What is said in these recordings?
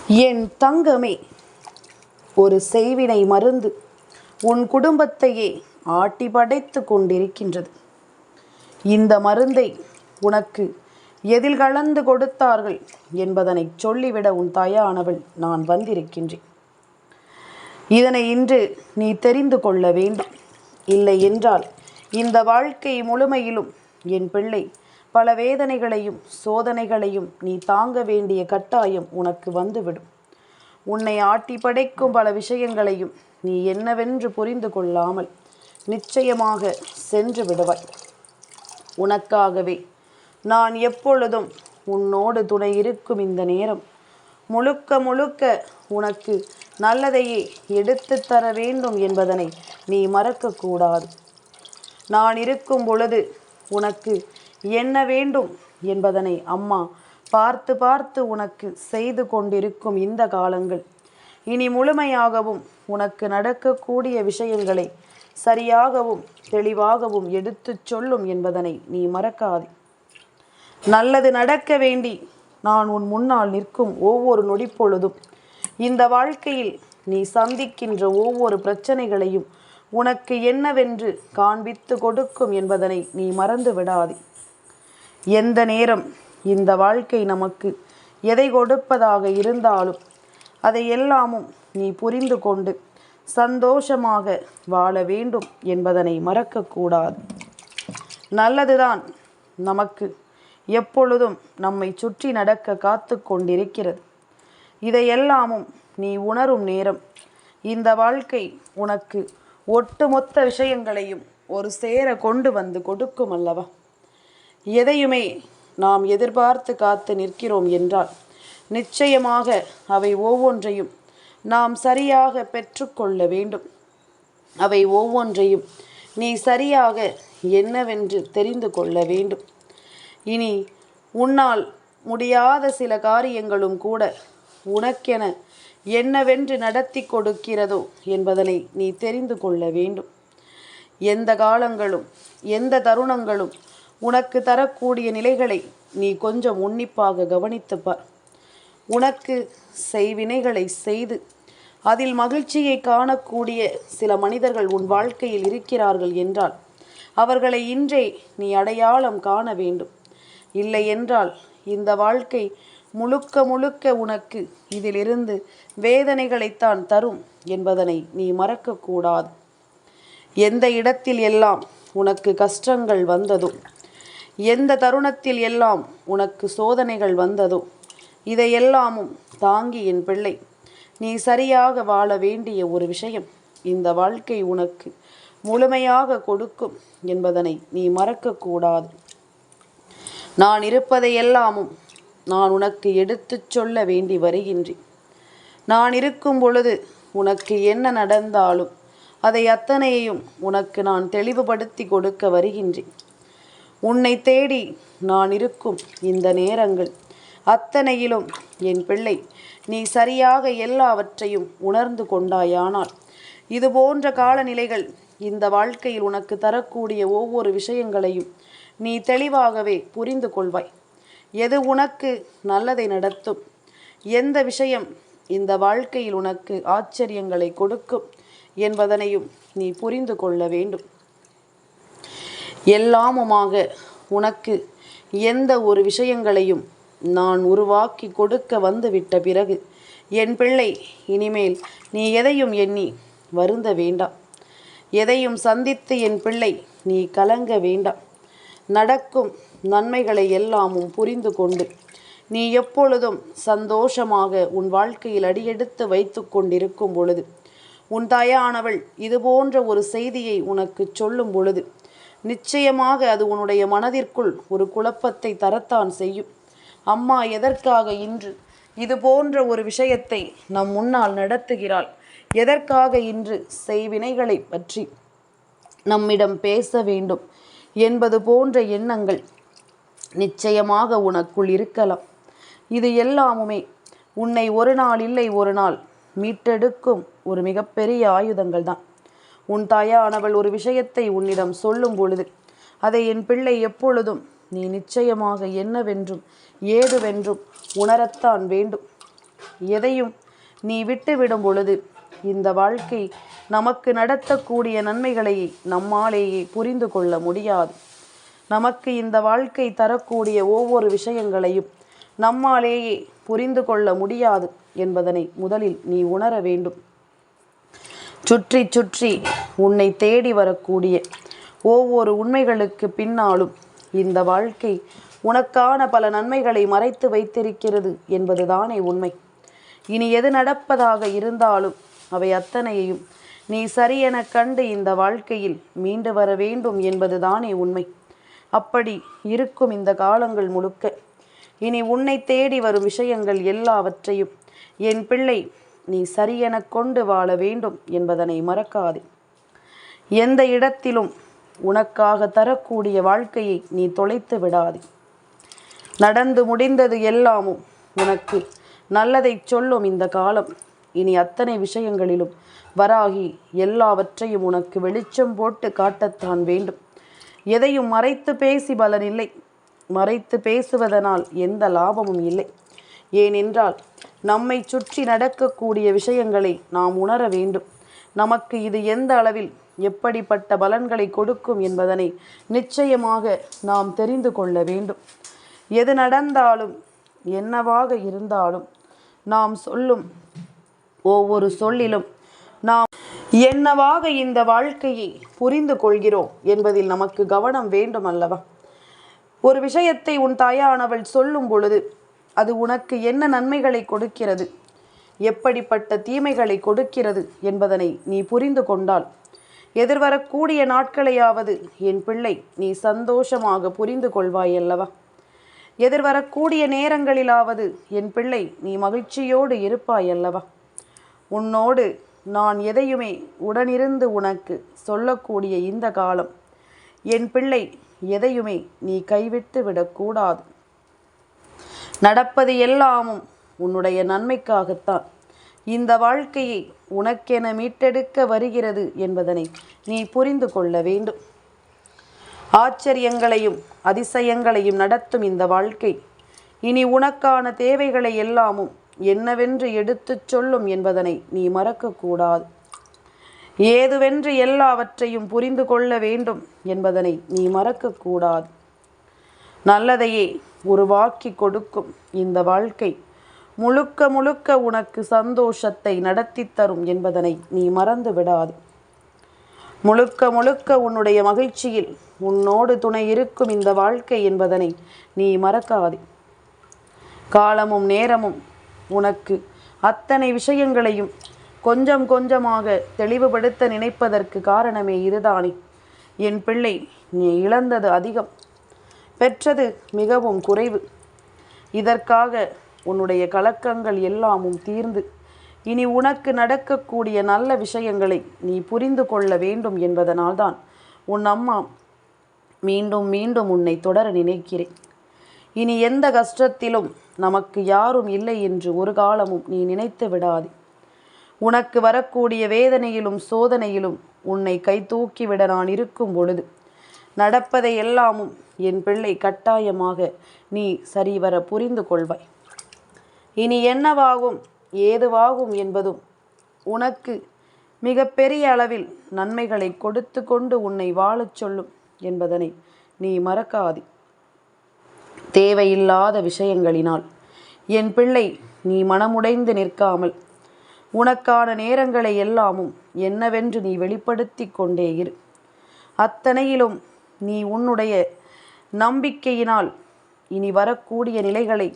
என் தங்கமே, ஒரு செய்வினை மருந்து உன் குடும்பத்தையே ஆட்டி படைத்து கொண்டிருக்கின்றது. இந்த மருந்தை உனக்கு எதில் கலந்து கொடுத்தார்கள் என்பதனை சொல்லிவிட உன் தாயானவள் நான் வந்திருக்கின்றேன். இதனை இன்று நீ தெரிந்து கொள்ள வேண்டும். இல்லை என்றால் இந்த வாழ்க்கை முழுமையிலும் என் பிள்ளை பல வேதனைகளையும் சோதனைகளையும் நீ தாங்க வேண்டிய கட்டாயம் உனக்கு வந்துவிடும். உன்னை ஆட்டி படைக்கும் பல விஷயங்களையும் நீ என்னவென்று புரிந்து கொள்ளாமல் நிச்சயமாக சென்று விடுவாய். உனக்காகவே நான் எப்பொழுதும் உன்னோடு துணை இருக்கும் இந்த நேரம் முழுக்க முழுக்க உனக்கு நல்லதையே எடுத்து தர வேண்டும் என்பதனை நீ மறக்கக்கூடாது. நான் இருக்கும் பொழுது உனக்கு என்ன வேண்டும் என்பதனை அம்மா பார்த்து பார்த்து உனக்கு செய்து கொண்டிருக்கும் இந்த காலங்கள் இனி முழுமையாகவும் உனக்கு நடக்கக்கூடிய விஷயங்களை சரியாகவும் தெளிவாகவும் எடுத்துச் சொல்லும் என்பதனை நீ மறக்காதே. நல்லது நடக்க வேண்டி நான் உன் முன்னால் நிற்கும் ஒவ்வொரு நொடிப்பொழுதும் இந்த வாழ்க்கையில் நீ சந்திக்கின்ற ஒவ்வொரு பிரச்சனைகளையும் உனக்கு என்னவென்று காண்பித்து கொடுக்கும் என்பதனை நீ மறந்து விடாதே. எந்த நேரம் இந்த வாழ்க்கை நமக்கு எதை கொடுப்பதாக இருந்தாலும் அதை எல்லாமும் நீ புரிந்து கொண்டு சந்தோஷமாக வாழ வேண்டும் என்பதனை மறக்கக்கூடாது. நல்லதுதான் நமக்கு எப்பொழுதும் நம்மை சுற்றி நடக்க காத்து கொண்டிருக்கிறது. இதையெல்லாமும் நீ உணரும் நேரம் இந்த வாழ்க்கை உனக்கு ஒட்டுமொத்த விஷயங்களையும் ஒரு சேர கொண்டு வந்து கொடுக்கும் அல்லவா? எதையுமே நாம் எதிர்பார்த்து காத்து நிற்கிறோம் என்றால் நிச்சயமாக அவை ஒவ்வொன்றையும் நாம் சரியாக பெற்றுக்கொள்ள வேண்டும். அவை ஒவ்வொன்றையும் நீ சரியாக என்னவென்று தெரிந்து கொள்ள வேண்டும். இனி உன்னால் முடியாத சில காரியங்களும் கூட உனக்கென என்னவென்று நடத்தி கொடுக்கிறதோ என்பதனை நீ தெரிந்து கொள்ள வேண்டும். எந்த காலங்களும் எந்த தருணங்களும் உனக்கு தரக்கூடிய நிலைகளை நீ கொஞ்சம் உன்னிப்பாக கவனித்துப்பார். உனக்கு செய்வினைகளை செய்து அதில் மகிழ்ச்சியை காணக்கூடிய சில மனிதர்கள் உன் வாழ்க்கையில் இருக்கிறார்கள் என்றால் அவர்களை இன்றே நீ அடையாளம் காண வேண்டும். இல்லை என்றால் இந்த வாழ்க்கை முழுக்க முழுக்க உனக்கு இதிலிருந்து வேதனைகளைத்தான் தரும் என்பதனை நீ மறக்கக்கூடாது. எந்த இடத்தில் எல்லாம் உனக்கு கஷ்டங்கள் வந்ததோ, எந்த தருணத்தில் எல்லாம் உனக்கு சோதனைகள் வந்ததோ, இதையெல்லாமும் தாங்கி என் பிள்ளை நீ சரியாக வாழ வேண்டிய ஒரு விஷயம் இந்த வாழ்க்கை உனக்கு முழுமையாக கொடுக்கும் என்பதனை நீ மறக்கக்கூடாது. நான் இருப்பதையெல்லாமும் நான் உனக்கு எடுத்துச் சொல்ல வேண்டி வருகின்றேன். நான் இருக்கும் பொழுது உனக்கு என்ன நடந்தாலும் அதை அத்தனையையும் உனக்கு நான் தெளிவுபடுத்தி கொடுக்க வருகின்றேன். உன்னை தேடி நான் இருக்கும் இந்த நேரங்கள் அத்தனையிலும் என் பிள்ளை நீ சரியாக எல்லாவற்றையும் உணர்ந்து கொண்டாயானால் இது போன்ற காலநிலைகள் இந்த வாழ்க்கையில் உனக்கு தரக்கூடிய ஒவ்வொரு விஷயங்களையும் நீ தெளிவாகவே புரிந்து கொள்வாய். எது உனக்கு நல்லதை நடத்தும், எந்த விஷயம் இந்த வாழ்க்கையில் உனக்கு ஆச்சரியங்களை கொடுக்கும் என்பதனையும் நீ புரிந்து கொள்ள வேண்டும். எல்லாமுமாக உனக்கு எந்த ஒரு விஷயங்களையும் நான் உருவாக்கி கொடுக்க வந்துவிட்ட பிறகு என் பிள்ளை இனிமேல் நீ எதையும் எண்ணி வருந்த வேண்டாம். எதையும் சந்தித்து என் பிள்ளை நீ கலங்க வேண்டாம். நடக்கும் நன்மைகளை எல்லாமும் புரிந்து கொண்டு நீ எப்பொழுதும் சந்தோஷமாக உன் வாழ்க்கையில் அடியெடுத்து வைத்து கொண்டிருக்கும் பொழுது உன் தாயானவள் இது போன்ற ஒரு செய்தியை உனக்கு சொல்லும் பொழுது நிச்சயமாக அது உன்னுடைய மனதிற்குள் ஒரு குழப்பத்தை தரத்தான் செய்யும். அம்மா எதற்காக இன்று இது போன்ற ஒரு விஷயத்தை நம் முன்னால் நடத்துகிறாள், எதற்காக இன்று செய்வினைகளை பற்றி நம்மிடம் பேச வேண்டும் என்பது போன்ற எண்ணங்கள் நிச்சயமாக உனக்குள் இருக்கலாம். இது எல்லாமுமே உன்னை ஒரு நாள் இல்லை ஒரு நாள் மீட்டெடுக்கும் ஒரு மிகப்பெரிய ஆயுதங்கள் தான். உன் தாயானவள் ஒரு விஷயத்தை உன்னிடம் சொல்லும் பொழுது அதை என் பிள்ளை எப்பொழுதும் நீ நிச்சயமாக என்னவென்றும் ஏதுவென்றும் உணரத்தான் வேண்டும். எதையும் நீ விட்டுவிடும் பொழுது இந்த வாழ்க்கை நமக்கு நடத்தக்கூடிய நன்மைகளை நம்மாலேயே புரிந்து கொள்ள முடியாது. நமக்கு இந்த வாழ்க்கை தரக்கூடிய ஒவ்வொரு விஷயங்களையும் நம்மாலேயே புரிந்து கொள்ள முடியாது என்பதனை முதலில் நீ உணர வேண்டும். சுற்றி சுற்றி உன்னை தேடி வரக்கூடிய ஒவ்வொரு உண்மைகளுக்கு பின்னாலும் இந்த வாழ்க்கை உனக்கான பல நன்மைகளை மறைத்து வைத்திருக்கிறது என்பதுதானே உண்மை. இனி எது நடப்பதாக இருந்தாலும் அவை அத்தனையையும் நீ சரியென கண்டு இந்த வாழ்க்கையில் மீண்டு வர வேண்டும் என்பதுதானே உண்மை. அப்படி இருக்கும் இந்த காலங்கள் முழுக்க இனி உன்னை தேடி வரும் விஷயங்கள் எல்லாவற்றையும் என் பிள்ளை நீ சரியென கொண்டு வாழ வேண்டும் என்பதனை மறக்காதே. எந்த இடத்திலும் உனக்காக தரக்கூடிய வாழ்க்கையை நீ தொலைத்து விடாதே. நடந்து முடிந்தது எல்லாமும் உனக்கு நல்லதை சொல்லும் இந்த காலம். இனி அத்தனை விஷயங்களிலும் வராகி எல்லாவற்றையும் உனக்கு வெளிச்சம் போட்டு காட்டத்தான் வேண்டும். எதையும் மறைத்து பேசி பலனில்லை. மறைத்து பேசுவதனால் எந்த லாபமும் இல்லை. ஏனென்றால் நம்மை சுற்றி நடக்கக்கூடிய விஷயங்களை நாம் உணர வேண்டும். நமக்கு இது எந்த அளவில் எப்படிப்பட்ட பலன்களை கொடுக்கும் என்பதனை நிச்சயமாக நாம் தெரிந்து கொள்ள வேண்டும். எது நடந்தாலும் என்னவாக இருந்தாலும் நாம் சொல்லும் ஒவ்வொரு சொல்லிலும் நாம் என்னவாக இந்த வாழ்க்கையை புரிந்து கொள்கிறோம் என்பதில் நமக்கு கவனம் வேண்டும் அல்லவா? ஒரு விஷயத்தை உன் தாயானவள் சொல்லும் பொழுது அது உனக்கு என்ன நன்மைகளை கொடுக்கிறது, எப்படிப்பட்ட தீமைகளை கொடுக்கிறது என்பதனை நீ புரிந்து கொண்டால் எதிர்வரக்கூடிய நாட்களையாவது என் பிள்ளை நீ சந்தோஷமாக புரிந்து கொள்வாய் அல்லவா? எதிர்வரக்கூடிய நேரங்களிலாவது என் பிள்ளை நீ மகிழ்ச்சியோடு இருப்பாய் அல்லவா? உன்னோடு நான் எதையுமே உடனிருந்து உனக்கு சொல்லக்கூடிய இந்த காலம் என் பிள்ளை எதையுமே நீ கைவிட்டு விடக்கூடாது. நடப்பது எல்லாமும் உன்னுடைய நன்மைக்காகத்தான். இந்த வாழ்க்கையை உனக்கென மீட்டெடுக்க வருகிறது என்பதனை நீ புரிந்து கொள்ள வேண்டும். ஆச்சரியங்களையும் அதிசயங்களையும் நடத்தும் இந்த வாழ்க்கை இனி உனக்கான தேவைகளை எல்லாமும் என்னவென்று எடுத்துச் சொல்லும் என்பதனை நீ மறக்கக்கூடாது. ஏதுவென்று எல்லாவற்றையும் புரிந்து கொள்ள வேண்டும் என்பதனை நீ மறக்கக்கூடாது. நல்லதையே உருவாக்கி கொடுக்கும் இந்த வாழ்க்கை முழுக்க முழுக்க உனக்கு சந்தோஷத்தை நடத்தி தரும் என்பதனை நீ மறந்து விடாது. முழுக்க முழுக்க உன்னுடைய மகிழ்ச்சியில் உன்னோடு துணை இருக்கும் இந்த வாழ்க்கை என்பதனை நீ மறக்காதே. காலமும் நேரமும் உனக்கு அத்தனை விஷயங்களையும் கொஞ்சம் கொஞ்சமாக தெளிவுபடுத்த நினைப்பதற்கு காரணமே இதுதானே. என் பிள்ளை, நீ இழந்தது அதிகம், பெற்றது மிகவும் குறைவு. இதற்காக உன்னுடைய கலக்கங்கள் எல்லாமும் தீர்ந்து இனி உனக்கு நடக்கக்கூடிய நல்ல விஷயங்களை நீ புரிந்து கொள்ள வேண்டும் என்பதனால்தான் உன் அம்மா மீண்டும் மீண்டும் உன்னை தொடர நினைக்கிறேன். இனி எந்த கஷ்டத்திலும் நமக்கு யாரும் இல்லை என்று ஒரு காலமும் நீ நினைத்து விடாதே. உனக்கு வரக்கூடிய வேதனையிலும் சோதனையிலும் உன்னை கை தூக்கிவிட நான் இருக்கும் பொழுது நடப்பதை எல்லாமும் என் பிள்ளை கட்டாயமாக நீ சரிவர புரிந்து கொள்வாய். இனி என்னவாகும் ஏதுவாகும் என்பதும் உனக்கு மிக பெரிய அளவில் நன்மைகளை கொடுத்து கொண்டு உன்னை வாழச் சொல்லும் என்பதனை நீ மறக்காதே. தேவையில்லாத விஷயங்களினால் என் பிள்ளை நீ மனமுடைந்து நிற்காமல் உனக்கான நேரங்களை எல்லாமும் என்னவென்று நீ வெளிப்படுத்தி கொண்டே இரு. அத்தனையிலும் நீ உன்னுடைய நம்பிக்கையினால் இனி வரக்கூடிய நிலைகளை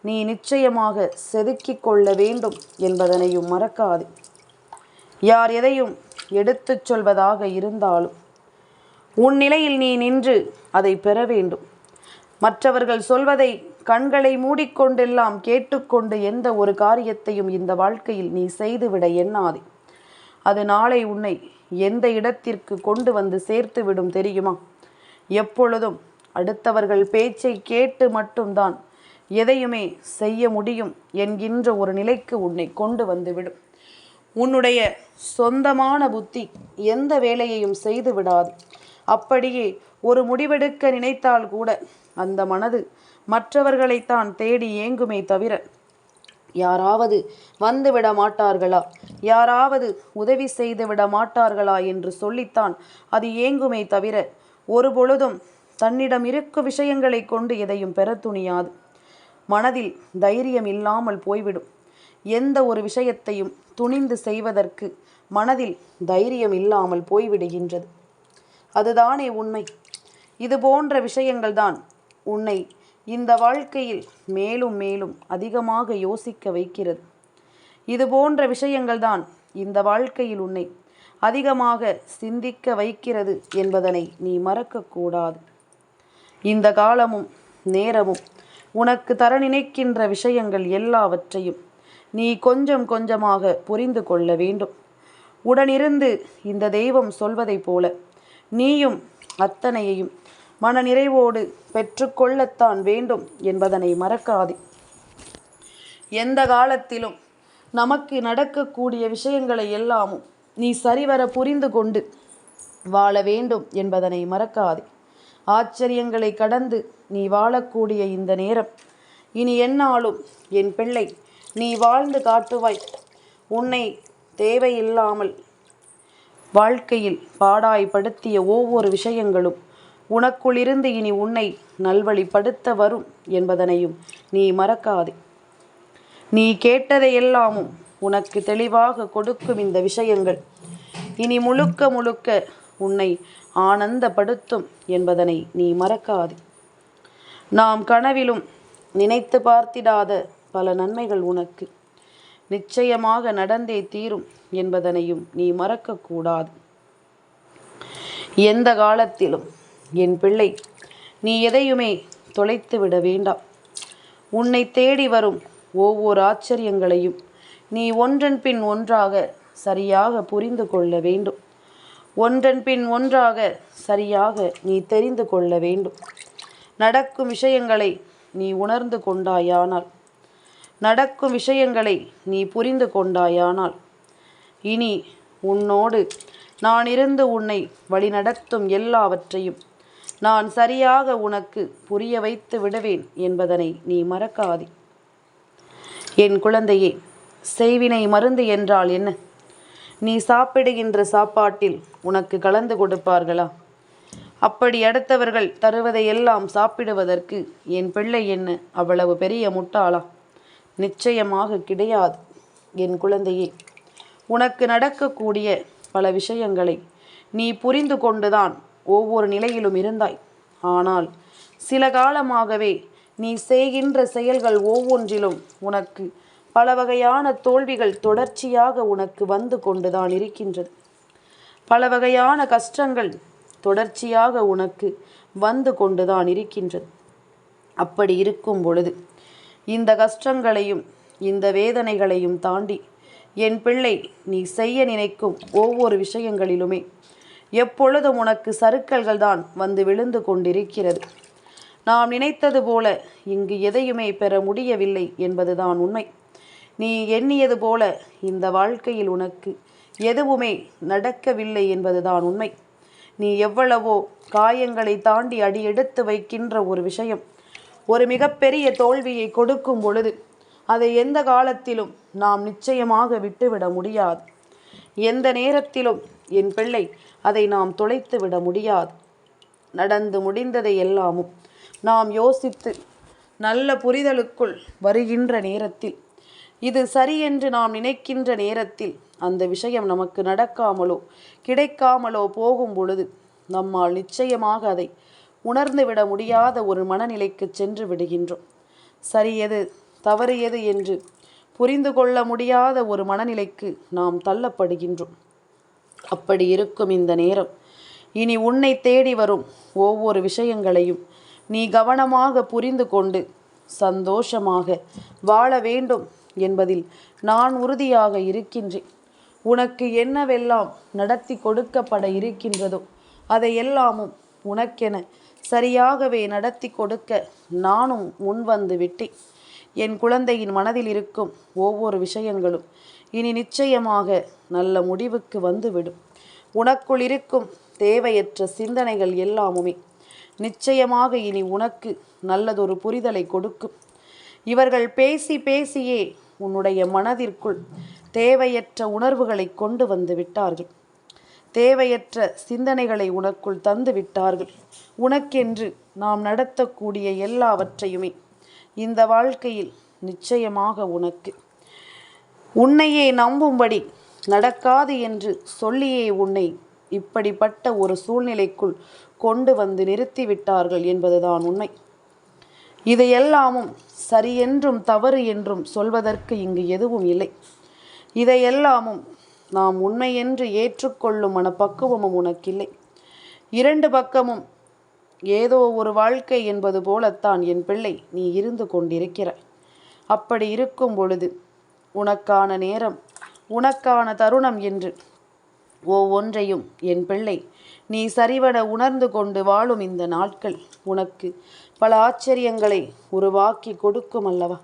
நீ நிச்சயமாக செதுக்கிக் கொள்ள வேண்டும் என்பதனையும் மறக்காதே. யார் எதையும் எடுத்துச் சொல்வதாக இருந்தாலும் உன் நிலையில் நீ நின்று அதை பெற வேண்டும். மற்றவர்கள் சொல்வதை கண்களை மூடிக்கொண்டெல்லாம் கேட்டுக்கொண்டு எந்த ஒரு காரியத்தையும் இந்த வாழ்க்கையில் நீ செய்துவிட எண்ணாதே. அது நாளை உன்னை எந்த இடத்திற்கு கொண்டு வந்து சேர்த்து விடும் தெரியுமா? எப்பொழுதும் அடுத்தவர்கள் பேச்சை கேட்டு மட்டும்தான் எதையுமே செய்ய முடியும் என்கின்ற ஒரு நிலைக்கு உன்னை கொண்டு வந்துவிடும். உன்னுடைய சொந்தமான புத்தி எந்த வேலையையும் செய்து விடாது. அப்படியே ஒரு முடிவெடுக்க நினைத்தால் கூட அந்த மனது மற்றவர்களைத்தான் தேடி ஏங்குமே தவிர யாராவது வந்து விட மாட்டார்களா, யாராவது உதவி செய்து விட மாட்டார்களா என்று சொல்லித்தான் அது ஏங்குமே தவிர ஒருபொழுதும் தன்னிடம் இருக்கும் விஷயங்களை கொண்டு எதையும் பெற துணியாது. மனதில் தைரியம் இல்லாமல் போய்விடும். எந்த ஒரு விஷயத்தையும் துணிந்து செய்வதற்கு மனதில் தைரியம் இல்லாமல் போய்விடுகின்றது. அதுதானே உண்மை. இது போன்ற விஷயங்கள்தான் உன்னை இந்த வாழ்க்கையில் மேலும் மேலும் அதிகமாக யோசிக்க வைக்கிறது. இது போன்ற விஷயங்கள்தான் இந்த வாழ்க்கையில் உன்னை அதிகமாக சிந்திக்க வைக்கிறது என்பதனை நீ மறக்கக்கூடாது. இந்த காலமும் நேரமும் உனக்கு தர நினைக்கின்ற விஷயங்கள் எல்லாவற்றையும் நீ கொஞ்சம் கொஞ்சமாக புரிந்து கொள்ள வேண்டும். உடனிருந்து இந்த தெய்வம் சொல்வதைப் போல நீயும் அத்தனையையும் மன நிறைவோடு பெற்றுக்கொள்ளத்தான் வேண்டும் என்பதனை மறக்காதே. எந்த காலத்திலும் நமக்கு நடக்கக்கூடிய விஷயங்களை எல்லாமும் நீ சரிவர புரிந்து கொண்டு வாழ வேண்டும் என்பதனை மறக்காதே. ஆச்சரியங்களை கடந்து நீ வாழக்கூடிய இந்த நேரம் இனி எந்நாளும் என் பிள்ளை நீ வாழ்ந்து காட்டுவாய். உன்னை தேவையில்லாமல் வாழ்க்கையில் பாடாய்படுத்திய ஒவ்வொரு விஷயங்களும் உனக்குள்ளிருந்து இனி உன்னை நல்வழிப்படுத்த வரும் என்பதனையும் நீ மறக்காதே. நீ கேட்டதையெல்லாமும் உனக்கு தெளிவாக கொடுக்கும் இந்த விஷயங்கள் இனி முழுக்க முழுக்க உன்னை ஆனந்தப்படுத்தும் என்பதனை நீ மறக்காதே. நாம் கனவிலும் நினைத்து பார்த்திடாத பல நன்மைகள் உனக்கு நிச்சயமாக நடந்தே தீரும் என்பதனையும் நீ மறக்கக்கூடாது. எந்த காலத்திலும் என் பிள்ளை நீ எதையுமே தொலைத்து விட வேண்டாம். உன்னை தேடி வரும் ஒவ்வொரு ஆச்சரியங்களையும் நீ ஒன்றன் பின் ஒன்றாக சரியாக புரிந்து கொள்ள வேண்டும். ஒன்றன் பின் ஒன்றாக சரியாக நீ தெரிந்து கொள்ள வேண்டும். நடக்கும் விஷயங்களை நீ உணர்ந்து கொண்டாயானால், நடக்கும் விஷயங்களை நீ புரிந்து கொண்டாயானால், இனி உன்னோடு நான் இருந்து உன்னை வழிநடத்தும் எல்லாவற்றையும் நான் சரியாக உனக்கு புரிய வைத்து விடுவேன் என்பதனை நீ மறக்காதே. என் குழந்தையே, செய்வினை மருந்து என்றால் என்ன? நீ சாப்பிடுகின்ற சாப்பாட்டில் உனக்கு கலந்து கொடுப்பார்களா? அப்படி அடுத்தவர்கள் தருவதையெல்லாம் சாப்பிடுவதற்கு என் பிள்ளை என்ன அவ்வளவு பெரிய முட்டாளா? நிச்சயமாக கிடையாது. என் குழந்தையே, உனக்கு நடக்கக்கூடிய பல விஷயங்களை நீ புரிந்து கொண்டுதான் ஒவ்வொரு நிலையிலும் இருந்தாய். ஆனால் சில காலமாகவே நீ செய்கின்ற செயல்கள் ஒவ்வொன்றிலும் உனக்கு பல வகையான தோல்விகள் தொடர்ச்சியாக உனக்கு வந்து கொண்டுதான் இருக்கின்றது. பல வகையான கஷ்டங்கள் தொடர்ச்சியாக உனக்கு வந்து கொண்டுதான் இருக்கின்றது. அப்படி இருக்கும் பொழுது இந்த கஷ்டங்களையும் இந்த வேதனைகளையும் தாண்டி என் பிள்ளை நீ செய்ய நினைக்கும் ஒவ்வொரு விஷயங்களிலுமே எப்பொழுதும் உனக்கு சறுக்கல்கள் தான் வந்து விழுந்து கொண்டிருக்கிறது. நாம் நினைத்தது போல இங்கு எதையுமே பெற முடியவில்லை என்பதுதான் உண்மை. நீ எண்ணியது போல இந்த வாழ்க்கையில் உனக்கு எதுவுமே நடக்கவில்லை என்பதுதான் உண்மை. நீ எவ்வளவோ காயங்களை தாண்டி அடியெடுத்து வைக்கின்ற ஒரு விஷயம் ஒரு மிகப்பெரிய தோல்வியை கொடுக்கும் பொழுது அதை எந்த காலத்திலும் நாம் நிச்சயமாக விட்டுவிட முடியாது. எந்த நேரத்திலும் என் பிள்ளை அதை நாம் தொலைத்து விட முடியாது. நடந்து முடிந்ததை எல்லாமும் நாம் யோசித்து நல்ல புரிதலுக்குள் வருகின்ற நேரத்தில், இது சரியென்று நாம் நினைக்கின்ற நேரத்தில் அந்த விஷயம் நமக்கு நடக்காமலோ கிடைக்காமலோ போகும் பொழுது நம்மால் நிச்சயமாக அதை உணர்ந்து விட முடியாத ஒரு மனநிலைக்கு சென்று விடுகின்றோம். சரி எது தவறு எது என்று புரிந்து கொள்ள முடியாத ஒரு மனநிலைக்கு நாம் தள்ளப்படுகின்றோம். அப்படி இருக்கும் இந்த நேரம் இனி உன்னை தேடி வரும் ஒவ்வொரு விஷயங்களையும் நீ கவனமாக புரிந்து கொண்டு சந்தோஷமாக வாழ வேண்டும் என்பதில் நான் உறுதியாக இருக்கின்றேன். உனக்கு என்னவெல்லாம் நடத்தி கொடுக்கப்பட இருக்கின்றதோ அதையெல்லாமும் உனக்கென சரியாகவே நடத்தி கொடுக்க நானும் முன்வந்து விட்டேன். என் குழந்தையின் மனதில் இருக்கும் ஒவ்வொரு விஷயங்களும் இனி நிச்சயமாக நல்ல முடிவுக்கு வந்துவிடும். உனக்குள் இருக்கும் தேவையற்ற சிந்தனைகள் எல்லாமுமே நிச்சயமாக இனி உனக்கு நல்லதொரு புரிதலை கொடுக்கும். இவர்கள் பேசி பேசியே உன்னுடைய மனதிற்குள் தேவையற்ற உணர்வுகளை கொண்டு வந்து விட்டார்கள். தேவையற்ற சிந்தனைகளை உனக்குள் தந்து விட்டார்கள். உனக்கென்று நாம் நடத்தக்கூடிய எல்லாவற்றையுமே இந்த வாழ்க்கையில் நிச்சயமாக உன்னையே நம்பும்படி நடக்காது என்று சொல்லியே உன்னை இப்படிப்பட்ட ஒரு சூழ்நிலைக்குள் கொண்டு வந்து நிறுத்திவிட்டார்கள் என்பதுதான் உண்மை. இதையெல்லாமும் சரியென்றும் தவறு என்றும் சொல்வதற்கு இங்கு எதுவும் இல்லை. இதையெல்லாமும் நாம் உண்மையென்று ஏற்றுக்கொள்ளும் மனப்பக்குவமும் உனக்கில்லை. இரண்டு பக்கமும் ஏதோ ஒரு வாழ்க்கை என்பது போலத்தான் என் பிள்ளை நீ இருந்து கொண்டிருக்கிறாய். அப்படி இருக்கும் பொழுது உனக்கான நேரம், உனக்கான தருணம் என்று ஒவ்வொன்றையும் என் பிள்ளை நீ சரிவர உணர்ந்து கொண்டு வாழும் இந்த நாட்கள் உனக்கு பல ஆச்சரியங்களை உருவாக்கி கொடுக்கும் அல்லவா?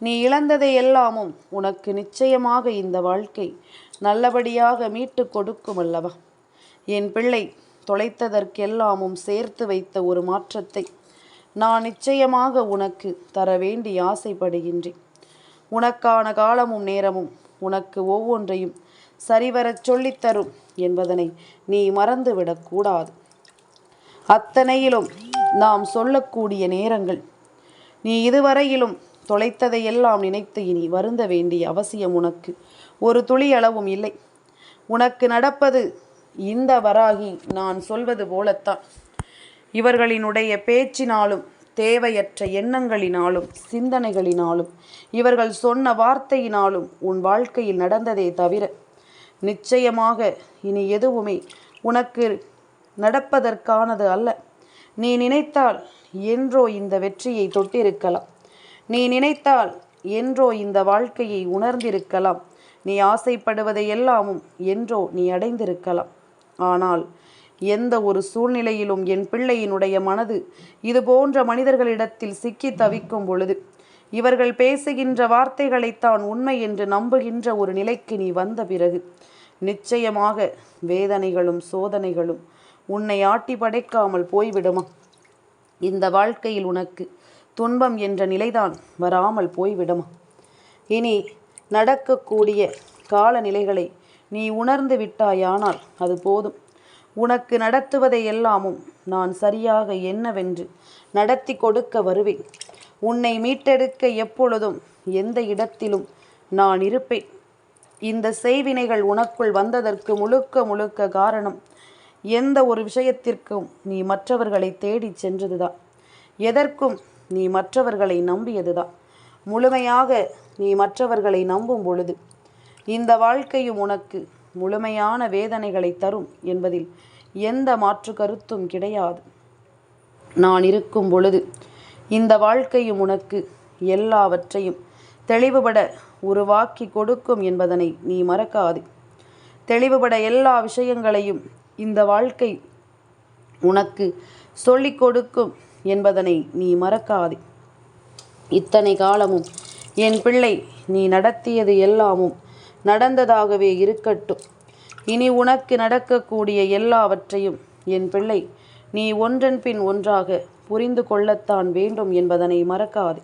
நீ இழந்ததை எல்லாமும் உனக்கு நிச்சயமாக இந்த வாழ்க்கை நல்லபடியாக மீட்டு கொடுக்கும் அல்லவா? என் பிள்ளை தொலைத்ததற்கெல்லாமும் சேர்த்து வைத்த ஒரு மாற்றத்தை நான் நிச்சயமாக உனக்கு தர வேண்டி ஆசைப்படுகின்றேன். உனக்கான காலமும் நேரமும் உனக்கு ஒவ்வொன்றையும் சரிவரச் சொல்லித்தரும் என்பதனை நீ மறந்துவிடக்கூடாது. அத்தனையிலும் நாம் சொல்லக்கூடிய நேரங்கள் நீ இதுவரையிலும் தொலைத்ததையெல்லாம் நினைத்து இனி வருந்த வேண்டிய அவசியம் உனக்கு ஒரு துளி அளவும் இல்லை. உனக்கு நடப்பது இந்த வராகி நான் சொல்வது போலத்தான். இவர்களினுடைய பேச்சினாலும் தேவையற்ற எண்ணங்களினாலும் சிந்தனைகளினாலும் இவர்கள் சொன்ன வார்த்தையினாலும் உன் வாழ்க்கையில் நடந்ததே தவிர நிச்சயமாக இனி எதுவுமே உனக்கு நடப்பதற்கானது அல்ல. நீ நினைத்தால் என்றோ இந்த வெற்றியை தொட்டிருக்கலாம். நீ நினைத்தால் என்றோ இந்த வாழ்க்கையை உணர்ந்திருக்கலாம். நீ ஆசைப்படுவதை எல்லாமும் என்றோ நீ அடைந்திருக்கலாம். ஆனால் எந்த ஒரு சூழ்நிலையிலும் என் பிள்ளையினுடைய மனது இது போன்ற மனிதர்களிடத்தில் சிக்கி தவிக்கும் பொழுது இவர்கள் பேசுகின்ற வார்த்தைகளைத்தான் உண்மை என்று நம்புகின்ற ஒரு நிலைக்கு நீ வந்த பிறகு நிச்சயமாக வேதனைகளும் சோதனைகளும் உன்னை ஆட்டி படைக்காமல் போய்விடுமா? இந்த வாழ்க்கையில் உனக்கு துன்பம் என்ற நிலைதான் வராமல் போய்விடுமா? இனி நடக்கக்கூடிய காலநிலைகளை நீ உணர்ந்து விட்டாயானால் அது போதும். உனக்கு நடத்துவதை எல்லாமும் நான் சரியாக என்னவென்று நடத்தி கொடுக்க வருவேன். உன்னை மீட்டெடுக்க எப்பொழுதும் எந்த இடத்திலும் நான் இருப்பேன். இந்த செய்வினைகள் உனக்குள் வந்ததற்கு முழுக்க காரணம் எந்த ஒரு விஷயத்திற்கும் நீ மற்றவர்களை தேடி சென்றதுதான். எதற்கும் நீ மற்றவர்களை நம்பியதுதான். முழுமையாக நீ மற்றவர்களை நம்பும் பொழுது இந்த வாழ்க்கையும் உனக்கு முழுமையான வேதனைகளை தரும் என்பதில் எந்த மாற்று கருத்தும் கிடையாது. நான் இருக்கும் பொழுது இந்த வாழ்க்கையும் உனக்கு எல்லாவற்றையும் தெளிவுபட உருவாக்கி கொடுக்கும் என்பதனை நீ மறக்காதே. தெளிவுபட எல்லா விஷயங்களையும் இந்த வாழ்க்கை உனக்கு சொல்லிக் கொடுக்கும் என்பதனை நீ மறக்காதே. இத்தனை காலமும் என் பிள்ளை நீ நடத்தியது எல்லாமும் நடந்ததாகவே இருக்கட்டும். இனி உனக்கு நடக்கக்கூடிய எல்லாவற்றையும் என் பிள்ளை நீ ஒன்றன் பின் ஒன்றாக புரிந்து கொள்ளத்தான் வேண்டும் என்பதனை மறக்காதே.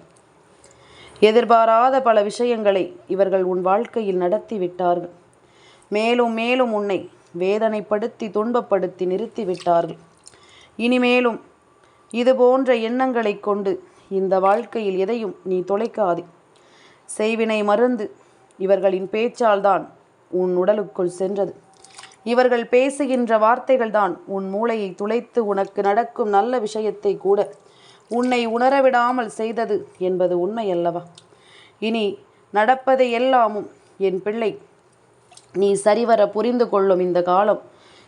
எதிர்பாராத பல விஷயங்களை இவர்கள் உன் வாழ்க்கையில் நடத்தி விட்டார்கள். மேலும் மேலும் உன்னை வேதனைப்படுத்தி துன்பப்படுத்தி நிறுத்திவிட்டார்கள். இனிமேலும் இது போன்ற எண்ணங்களை கொண்டு இந்த வாழ்க்கையில் எதையும் நீ தொலைக்காதே. செய்வினை மருந்து இவர்களின் பேச்சால்தான் உன் உடலுக்குள் சென்றது. இவர்கள் பேசுகின்ற வார்த்தைகள்தான் உன் மூளையை துளைத்து உனக்கு நடக்கும் நல்ல விஷயத்தை கூட உன்னை உணரவிடாமல் செய்தது என்பது உண்மையல்லவா? இனி நடப்பதை எல்லாமும் என் பிள்ளை நீ சரிவர புரிந்து கொள்ளும் இந்த காலம்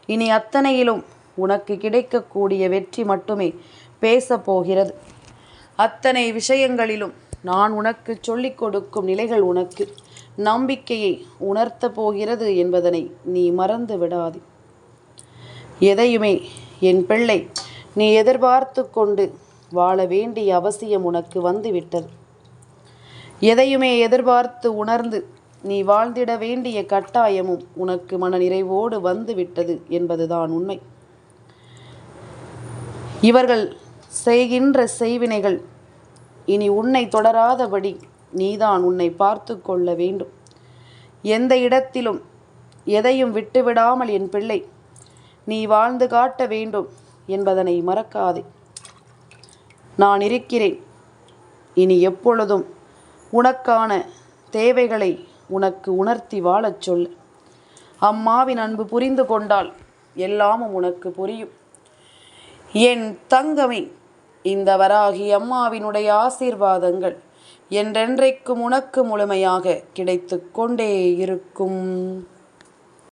இனி அத்தனையிலும் உனக்கு கிடைக்கக்கூடிய வெற்றி மட்டுமே பேசப்போகிறது. அத்தனை விஷயங்களிலும் நான் உனக்கு சொல்லிக் கொடுக்கும் நிலைகள் உனக்கு நம்பிக்கையை உணர்த்த போகிறது என்பதனை நீ மறந்து விடாதே. எதையுமே என் பிள்ளை நீ எதிர்பார்த்து கொண்டு வாழ வேண்டிய அவசியம் உனக்கு வந்துவிட்டது. எதையுமே எதிர்பார்த்து உணர்ந்து நீ வாழ்ந்திட வேண்டிய கட்டாயமும் உனக்கு மனநிறைவோடு வந்துவிட்டது என்பதுதான் உண்மை. இவர்கள் செய்கின்ற செய்வினைகள் இனி உன்னை தொடராதபடி நீதான் உன்னை பார்த்து கொள்ள வேண்டும். எந்த இடத்திலும் எதையும் விட்டுவிடாமல் என் பிள்ளை நீ வாழ்ந்து காட்ட வேண்டும் என்பதனை மறக்காதே. நான் இருக்கிறேன். இனி எப்பொழுதும் உனக்கான தேவைகளை உனக்கு உணர்த்தி வாழச் சொல்லு. அம்மாவின் அன்பு புரிந்து கொண்டால் எல்லாமும் உனக்கு புரியும். என் தங்கமே, இந்த வராகி அம்மாவினுடைய ஆசீர்வாதங்கள் என்றென்றைக்கும் உனக்கு முழுமையாக கிடைத்து கொண்டே இருக்கும்.